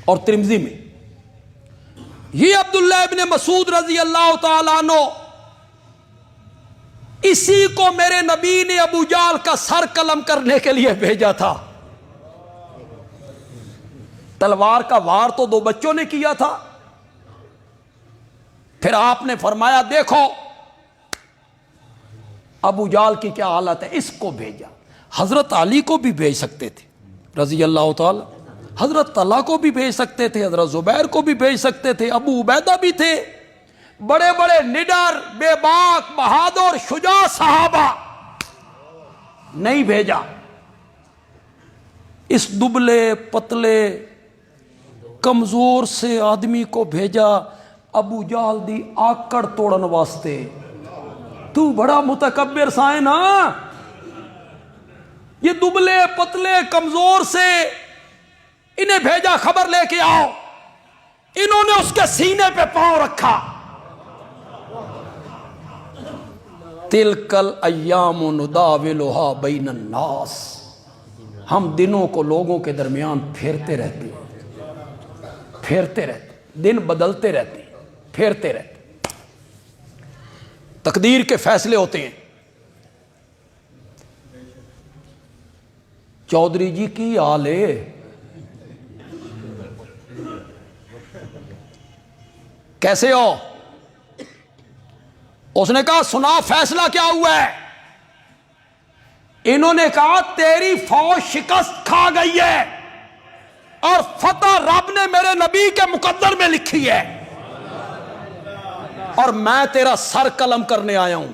اور ترمذی میں یہ عبداللہ ابن مسعود رضی اللہ تعالیٰ عنہ، اسی کو میرے نبی نے ابو جہل کا سر قلم کرنے کے لیے بھیجا تھا۔ تلوار کا وار تو دو بچوں نے کیا تھا، پھر آپ نے فرمایا دیکھو ابو جہل کی کیا حالت ہے، اس کو بھیجا۔ حضرت علی کو بھی بھیج سکتے تھے رضی اللہ تعالی، حضرت طلحہ کو بھی بھیج سکتے تھے، حضرت زبیر کو بھی بھیج سکتے تھے، ابو عبیدہ بھی تھے، بڑے بڑے نڈر بے باک بہادر شجاع صحابہ، نہیں بھیجا۔ اس دبلے پتلے کمزور سے آدمی کو بھیجا ابو جہل دی آکڑ توڑن واسطے۔ تو بڑا متکبر سائیں نا، یہ دبلے پتلے کمزور سے انہیں بھیجا خبر لے کے آؤ، انہوں نے اس کے سینے پہ پاؤں رکھا۔ تلک الایام نداولھا بین الناس، ہم دنوں کو لوگوں کے درمیان پھیرتے رہتے ہیں، پھیرتے رہتے، دن بدلتے رہتے ہیں، پھیرتے رہتے، تقدیر کے فیصلے ہوتے ہیں۔ چودھری جی کی حال ہے، کیسے ہو؟ اس نے کہا سنا فیصلہ کیا ہوا ہے؟ انہوں نے کہا تیری فوج شکست کھا گئی ہے اور فتح رب نے میرے نبی کے مقدر میں لکھی ہے، اور میں تیرا سر قلم کرنے آیا ہوں۔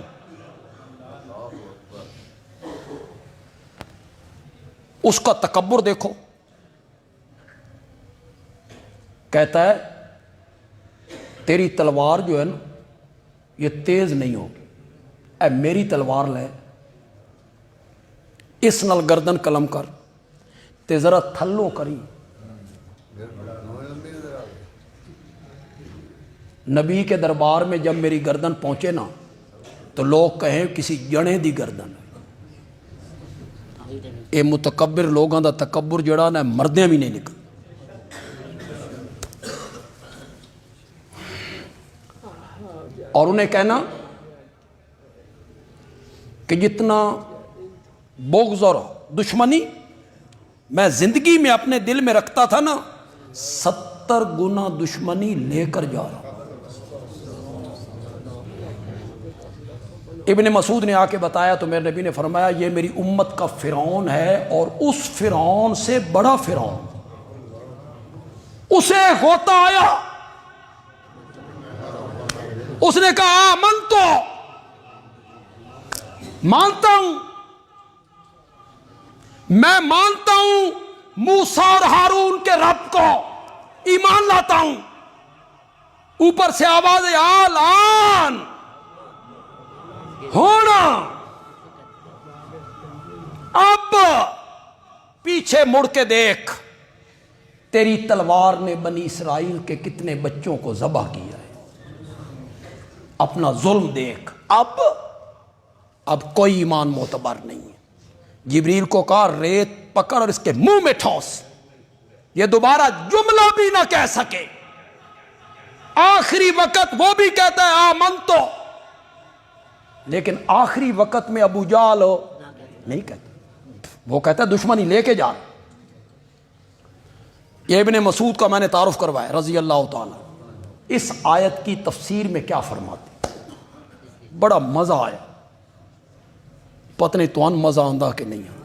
اس کا تکبر دیکھو، کہتا ہے تیری تلوار جو ہے نا یہ تیز نہیں ہوگی، اے میری تلوار لے، اس نال گردن قلم کر تے ذرا تھلو کری۔ نبی کے دربار میں جب میری گردن پہنچے نا تو لوگ کہیں کسی جنے دی گردن۔ اے متکبر لوگاں دا تکبر جڑا نا مردیاں بھی نہیں نکل۔ اور انہیں کہنا کہ جتنا بغض اور دشمنی میں زندگی میں اپنے دل میں رکھتا تھا نا، 70 گنا دشمنی لے کر جا رہا ہوں۔ ابن مسعود نے آ کے بتایا تو میرے نبی نے فرمایا یہ میری امت کا فرعون ہے، اور اس فرعون سے بڑا فرعون، اسے ہوتا آیا، اس نے کہا آمنتو، مانتا ہوں، میں مانتا ہوں موسیٰ اور ہارون کے رب کو، ایمان لاتا ہوں۔ اوپر سے آواز آلان ہونا، اب پیچھے مڑ کے دیکھ، تیری تلوار نے بنی اسرائیل کے کتنے بچوں کو ذبح کیا ہے، اپنا ظلم دیکھ۔ اب کوئی ایمان معتبر نہیں ہے۔ جبریل کو کہا ریت پکڑ اور اس کے منہ میں ٹھوس، یہ دوبارہ جملہ بھی نہ کہہ سکے۔ آخری وقت وہ بھی کہتا ہے آمنتو، لیکن آخری وقت میں ابو جہل نہیں کہتا، وہ کہتا ہے دشمنی لے کے جا۔ یہ ابن مسعود کا میں نے تعارف کروایا رضی اللہ تعالی۔ اس آیت کی تفسیر میں کیا فرماتے، بڑا مزہ آیا، پتہ نہیں تو مزہ آندہ کہ نہیں آندہ۔